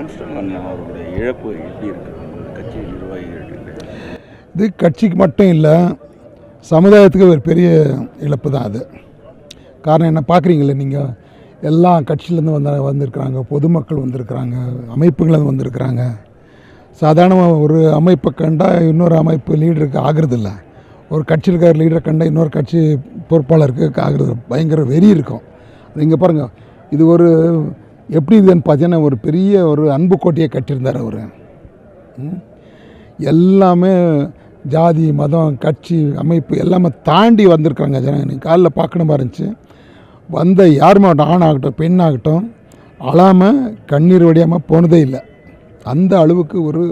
Armstrong அண்ணன் அவருடைய இழப்பு எப்படி இருக்குது கட்சி நிர்வாகிகள்? இது கட்சிக்கு மட்டும் இல்லை, சமுதாயத்துக்கு ஒரு பெரிய இழப்பு தான் அது. காரணம் என்ன பார்க்குறீங்களே, நீங்கள் எல்லா கட்சியிலேருந்து வந்திருக்கிறாங்க, பொதுமக்கள் வந்திருக்கிறாங்க, அமைப்புலேருந்து வந்திருக்கிறாங்க. சாதாரணமாக ஒரு அமைப்பை கண்டால் இன்னொரு அமைப்பு லீடருக்கு ஆகிறதில்ல, ஒரு கட்சியில் இருக்கிற லீடரை கண்டால் இன்னொரு கட்சி பொறுப்பாளருக்கு ஆகிறது பயங்கர வெறி இருக்கும். இங்கே பாருங்கள், இது ஒரு எப்படி இதுன்னு பார்த்தீங்கன்னா ஒரு பெரிய ஒரு அன்பு கோட்டையை கட்டியிருந்தார் அவர். எல்லாமே ஜாதி மதம் கட்சி அமைப்பு எல்லாமே தாண்டி வந்திருக்காங்க ஜனங்க. நீங்கள் காலைல பார்க்கணுமா இருந்துச்சு, வந்த யாருமே ஆகட்டும், ஆணாகட்டும் பெண்ணாகட்டும், அழாமல் கண்ணீர் வடியாமல் போனதே இல்லை. அந்த அளவுக்கு ஒரு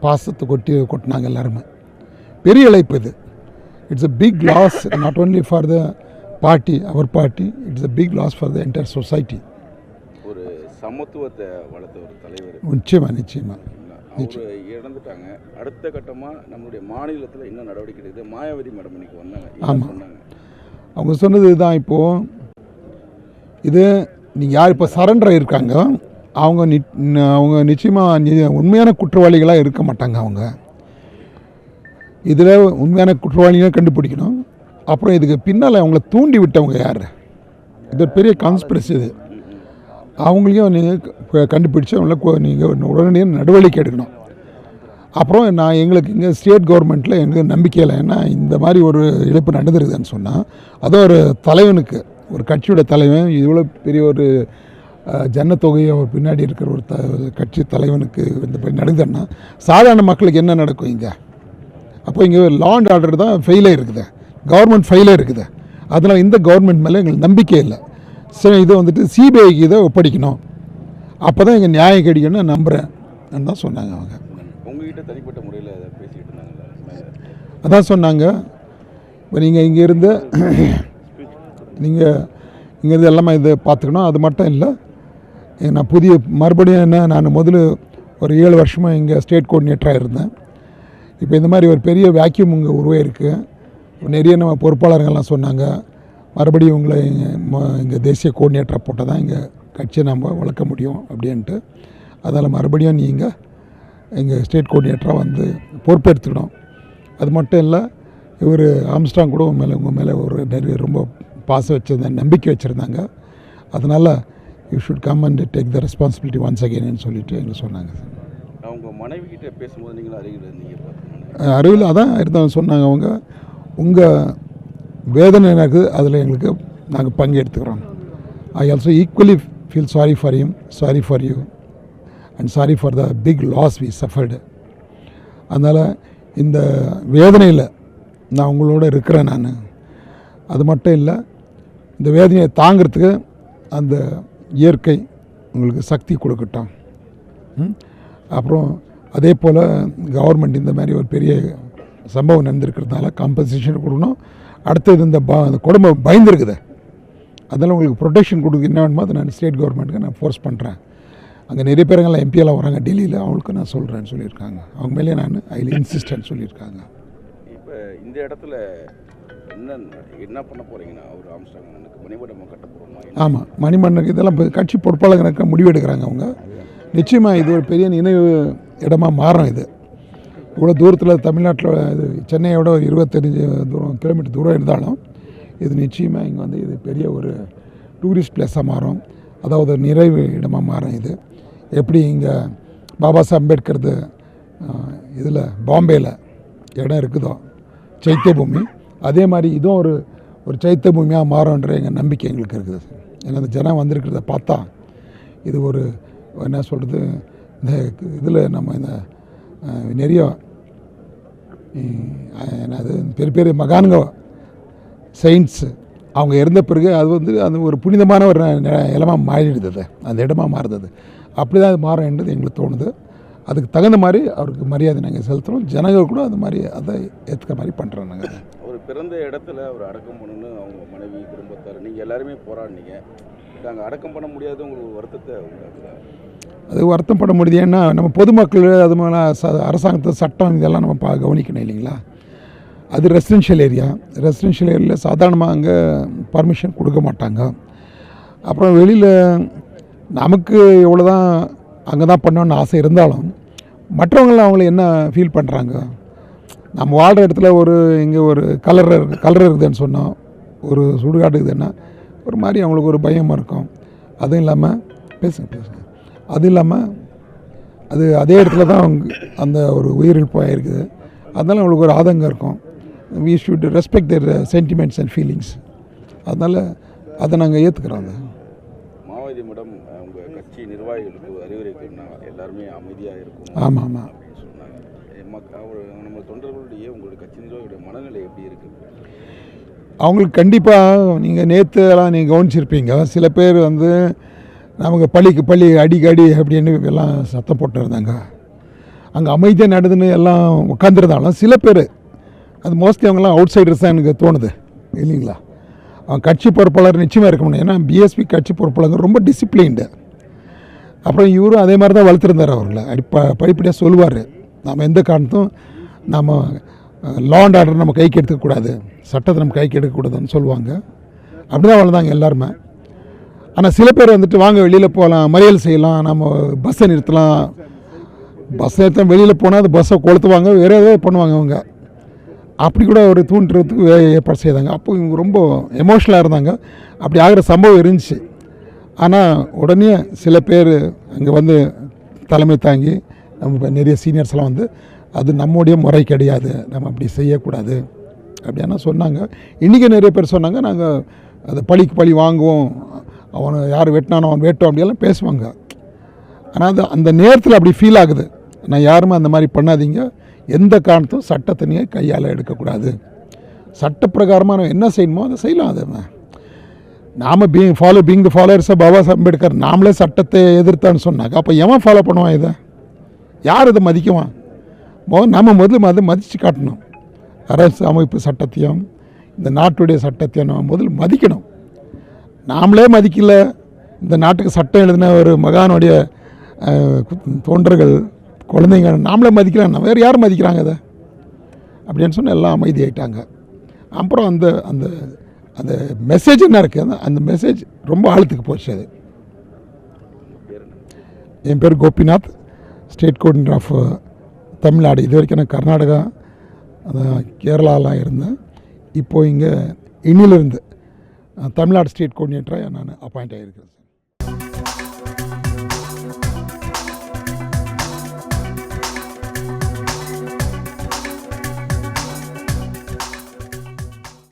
பாசத்தை கொட்டினாங்க எல்லாருமே. பெரிய இழப்பு இது. It's a big loss not only for the party, our party, it's a big loss for the entire society. ஒரு சமத்துவத்தை வளர்த்த ஒரு தலைவர். நிச்சயமாக இறந்துட்டாங்க. அடுத்த கட்டமாக நம்மளுடைய மாநிலத்தில் என்ன நடவடிக்கை எடுக்குது? மாயாவதி மேடம் இன்னைக்கு வந்தாங்க. ஆமாம், அவங்க சொன்னது இதுதான். இப்போது இது நீங்கள் யார் இப்போ சரண்டர் இருக்காங்க, அவங்க நிச்சயமாக உண்மையான குற்றவாளிகளாக இருக்க மாட்டாங்க. அவங்க இதில் உண்மையான குற்றவாளிகளை கண்டுபிடிக்கணும். அப்புறம் இதுக்கு பின்னால் அவங்கள தூண்டி விட்டவங்க யார்? இது ஒரு பெரிய கான்ஸ்பிரசி. இது அவங்களையும் நீங்கள் கண்டுபிடிச்சி அவங்கள நீங்கள் உடனடியாக நடவடிக்கை எடுக்கணும். அப்புறம் எங்களுக்கு இங்கே ஸ்டேட் கவர்மெண்ட்டில் எங்களுக்கு நம்பிக்கை இல்லை. ஏன்னா இந்த மாதிரி ஒரு இழப்பு நடந்துருக்குதுன்னு சொன்னால், அதுவும் ஒரு தலைவனுக்கு, ஒரு கட்சியோட தலைவன் இவ்வளோ பெரிய ஒரு ஜனத்தொகையை பின்னாடி இருக்கிற ஒரு கட்சி தலைவனுக்கு இந்த நடந்ததுன்னா சாதாரண மக்களுக்கு என்ன நடக்கும் இங்கே? அப்போ இங்கே லா அண்ட் ஆர்டர் தான் ஃபெயிலாக இருக்குது, கவர்மெண்ட் ஃபெயிலாக இருக்குது. அதனால் இந்த கவர்மெண்ட் மேலே எங்களுக்கு நம்பிக்கை இல்லை. சரி, இதை வந்துட்டு சிபிஐக்கு இதை ஒப்படைக்கணும், அப்போ தான் எங்கள் நியாயம் கிடைக்கணும்னு நம்புகிறேன் தான் சொன்னாங்க. அவங்க உங்ககிட்ட தனிப்பட்ட முறையில் பேசிக்கிட்டு இருந்தாங்க. அதான் சொன்னாங்க, இப்போ நீங்கள் இங்கேருந்து எல்லாமே இதை பார்த்துக்கணும். அது மட்டும் இல்லை, நான் மறுபடியும் என்ன, நான் முதல்ல ஒரு 7 வருஷமாக இங்கே ஸ்டேட் கோஆர்டினேட்டராக இருந்தேன். இப்போ இந்த மாதிரி ஒரு பெரிய வேக்யூம் இங்கே உருவாயிருக்கு. நிறைய நம்ம பொறுப்பாளர்கள்லாம் சொன்னாங்க, மறுபடியும் உங்களை இங்கே தேசிய கோஆர்டினேட்டராக போட்டால் தான் இங்கே கட்சியை நம்ம வளர்க்க முடியும் அப்படின்ட்டு. அதனால் மறுபடியும் நீங்கள் எங்கள் ஸ்டேட் கோஆர்டினேட்டராக வந்து பொறுப்பெடுத்துக்கணும். அது மட்டும் இல்லை, இவர் ஆம்ஸ்ட்ராங் கூட உங்கள் மேலே ஒரு நிறைய ரொம்ப பாசம் வச்சுருந்தேன், நம்பிக்கை வச்சுருந்தாங்க. அதனால் you should come and take the responsibility once அகெயின்னு சொல்லிட்டு எங்களுக்கு சொன்னாங்க. அவங்க மனைவி கிட்டே பேசும்போது நீங்களும் அறிவில் அதான் இருந்தவங்க சொன்னாங்க, அவங்க உங்கள் வேதனை எனக்கு அதில் எங்களுக்கு நாங்கள் பங்கு எடுத்துக்கிறோம். I also equally feel sorry for him, sorry for you and sorry for the big loss we suffered. அதனால் இந்த வேதனையில் நான் உங்களோட இருக்கிறேன். நான் அது மட்டும் இல்லை, இந்த வேதனையை தாங்கிறதுக்கு அந்த இயற்கை உங்களுக்கு சக்தி கொடுக்கட்டும். அப்புறம் அதே போல் கவர்மெண்ட் இந்த மாதிரி ஒரு பெரிய சம்பவம் நடந்திருக்கிறதுனால காம்பன்சேஷன் கொடுக்கணும். அடுத்தது இந்த குடும்பம் பயந்துருக்குது, அதனால் உங்களுக்கு ப்ரொடெக்ஷன் கொடுக்க என்ன வேணுமோ அதை நான் ஸ்டேட் கவர்மெண்ட்டுக்கு நான் ஃபோர்ஸ் பண்ணுறேன். அங்கே நிறைய பேருங்கெல்லாம் எம்பியெல்லாம் வராங்க டெல்லியில், அவங்களுக்கு நான் சொல்கிறேன்னு சொல்லியிருக்காங்க. அவங்க மேலே நான் ஐ இன்சிஸ்டன்ட் சொல்லியிருக்காங்க. இப்போ இந்த இடத்துல என்ன பண்ண போகிறீங்கன்னா, அவர் ஆம்ஸ்ட்ராங் மணிமண்டபம் கட்ட போகிறோமா? ஆமாம், மணிமண்டபம் இதெல்லாம் இப்போ கட்சி பொறுப்பாளர்களுக்கு முடிவு எடுக்கிறாங்க அவங்க. நிச்சயமாக இது ஒரு பெரிய நினைவு இடமாக மாறும். இது இவ்வளோ தூரத்தில் தமிழ்நாட்டில் இது சென்னையோட ஒரு 25 கிலோமீட்டர் தூரம் இருந்தாலும் இது நிச்சயமாக இங்கே வந்து இது பெரிய ஒரு டூரிஸ்ட் பிளேஸாக மாறும். அதாவது நிறைவு இடமாக மாறும். இது எப்படி இங்கே பாபா சாஹேப் அம்பேத்கர்து இதில் பாம்பேயில் இடம் இருக்குதோ சைத்திய பூமி, அதே மாதிரி இதுவும் ஒரு சைத்திய பூமியாக மாறும்ன்ற எங்கள் நம்பிக்கை எங்களுக்கு இருக்குது. ஏன்னா இந்த ஜனம் வந்திருக்கிறத பார்த்தா இது ஒரு என்ன சொல்கிறது, இந்த இதில் நம்ம இந்த நிறைய என்னது பெரிய பெரிய மகான்க சயின்ஸு அவங்க இறந்த பிறகு அது வந்து அது ஒரு புனிதமான ஒரு இடமாக மாறிடுது, அந்த இடமா மாறுது. அப்படி தான் அது மாறும் என்றது எங்களுக்கு தோணுது. அதுக்கு தகுந்த மாதிரி அவருக்கு மரியாதை நாங்கள் செலுத்துகிறோம். ஜனங்கள் கூட அது மாதிரி அதை ஏற்றுக்கிற மாதிரி பண்ணுறோம். நாங்கள் அவர் பிறந்த இடத்துல அவர் அடக்கம் பண்ணணுன்னு அவங்க மனைவி குடும்பத்தார் நீங்கள் எல்லாருமே போராடினீங்க. நாங்கள் அடக்கம் பண்ண முடியாது, உங்களுக்கு வருத்தத்தை உண்டாக்குதா? அது வருத்தம் பட முடியுது. ஏன்னா நம்ம பொதுமக்கள் அது மாதிரி அரசாங்கத்து சட்டம் இதெல்லாம் நம்ம கவனிக்கணும் இல்லைங்களா. அது ரெசிடென்ஷியல் ஏரியாவில் சாதாரணமாக அங்கே பர்மிஷன் கொடுக்க மாட்டாங்க. அப்புறம் வெளியில் நமக்கு எவ்வளோ தான் அங்கே தான் பண்ணணும்னு ஆசை இருந்தாலும் மற்றவங்களாம் அவங்கள என்ன ஃபீல் பண்ணுறாங்க, நம்ம வாழ்கிற இடத்துல ஒரு இங்கே ஒரு கலர் இருக்குதுன்னு சொன்னோம், ஒரு சுடுகாடு இருக்குதுன்னா ஒரு மாதிரி அவங்களுக்கு ஒரு பயமாக இருக்கும். அதுவும் இல்லாமல் பேசுங்க அதுவும் இல்லாமல் அது அதே இடத்துல தான் அந்த ஒரு உயிரிழப்பு ஆகிருக்குது. அதனால் அவங்களுக்கு ஒரு ஆதங்கம் இருக்கும். We should respect their sentiments and feelings. அதனால் அதை நாங்கள் ஏற்றுக்கிறோம். அதை மாயாவதி மேடம் உங்கள் கட்சி நிர்வாகிகளுக்கு அறிவுரை சொன்னால் எல்லாருமே அமைதியாக இருக்கும். ஆமாம் ஆமாம் அப்படின்னு சொன்னாங்க. நம்ம தொண்டர்களுடைய உங்களுடைய கட்சி நிர்வாகிகளுடைய மனநிலை எப்படி இருக்குது? அவங்களுக்கு கண்டிப்பாக நீங்கள் நேற்றுலாம் நீங்கள் கவனிச்சிருப்பீங்க, சில பேர் வந்து நமக்கு பள்ளி அடிக்கடி அப்படின்னு எல்லாம் சத்தம் போட்டு இருந்தாங்க. அங்கே அமைதியாக நடந்துன்னு எல்லாம் உட்காந்துருந்தாலும் சில பேர் அது மோஸ்ட்லி அவங்களாம் அவுட் சைடர்ஸ் தான் எனக்கு தோணுது இல்லைங்களா. அவங்க கட்சி பொறுப்பாளர் நிச்சயமாக இருக்க முடியும். ஏன்னா பிஎஸ்பி கட்சி பொறுப்பாளர் ரொம்ப டிசிப்ளின்டு. அப்புறம் இவரும் அதே மாதிரி தான் வளர்த்துருந்தார். அவர்களை படிப்படியாக சொல்லுவார், நம்ம எந்த காரணத்தும் நம்ம லா அண்ட் ஆர்டர் நம்ம கைக்கு எடுத்துக்கக்கூடாது, சட்டத்தை நம்ம கைக்கு எடுக்கக்கூடாதுன்னு சொல்லுவாங்க. அப்படி தான் வளர்ந்தாங்க எல்லாருமே. ஆனால் சில பேர் வந்துட்டு வாங்க வெளியில் போகலாம், மறியல் செய்யலாம், நம்ம பஸ்ஸை நிறுத்தலாம், பஸ்ஸை நிறுத்த வெளியில் போனால் அது பஸ்ஸை கொளுத்துவாங்க, வேறு ஏதாவது பண்ணுவாங்க அவங்க. அப்படி கூட ஒரு தூண்டுறதுக்கு ஏற்பாடு செய்தாங்க. அப்போ இவங்க ரொம்ப எமோஷ்னலாக இருந்தாங்க. அப்படி ஆகிற சம்பவம் இருந்துச்சு. ஆனால் உடனே சில பேர் அங்கே வந்து தலைமை தாங்கி நம்ம நிறைய சீனியர்ஸ்லாம் வந்து அது நம்முடைய முறை கிடையாது, நம்ம அப்படி செய்யக்கூடாது அப்படின்னா சொன்னாங்க. இன்றைக்கி நிறைய பேர் சொன்னாங்க, நாங்கள் அதை பழிக்கு பழி வாங்குவோம், அவனை யார் வெட்டினானோ அவன் வெட்டோம் அப்படியெல்லாம் பேசுவாங்க. ஆனால் அது அந்த நேரத்தில் அப்படி ஃபீல் ஆகுது. நான் யாருமே அந்த மாதிரி பண்ணாதீங்க, எந்த காரணத்தும் சட்டத்தினையே கையால் எடுக்கக்கூடாது, சட்டப்பிரகாரமாக நம்ம என்ன செய்யணுமோ அதை செய்யலாம். அதை நாம் being the followers Baba Saheb Ambedkar நாமளே சட்டத்தை எதிர்த்தான்னு சொன்னாங்க. அப்போ எவன் ஃபாலோ பண்ணுவான்? இதை யார் இதை மதிக்குவான்? நம்ம முதல்ல அதை மதித்து காட்டணும். அரசு அமைப்பு சட்டத்தையும் இந்த நாட்டுடைய சட்டத்தையும் நம்ம முதல்ல மதிக்கணும். நாமளே மதிக்கல, இந்த நாட்டுக்கு சட்டம் எழுதின ஒரு மகானுடைய தொண்டர்கள் குழந்தைங்க நாமளே மதிக்கலாம், வேறு யார் மதிக்கிறாங்க அதை அப்படின்னு சொன்னால் எல்லாம் அமைதியாயிட்டாங்க. அப்புறம் அந்த அந்த அந்த மெசேஜ் என்ன இருக்குது, அந்த மெசேஜ் ரொம்ப ஆழத்துக்கு போச்சு. அது என் பேர் Gopinath, state coordinator of Tamil Nadu. இது வரைக்கும் நான் கர்நாடகா கேரளாலாம் இருந்தேன். இப்போது இங்கே இன்னிலிருந்து தமிழ்நாடு ஸ்டேட் கோஆர்டினேட்டராக நான் அப்பாயிண்ட் ஆகியிருக்கிறேன்.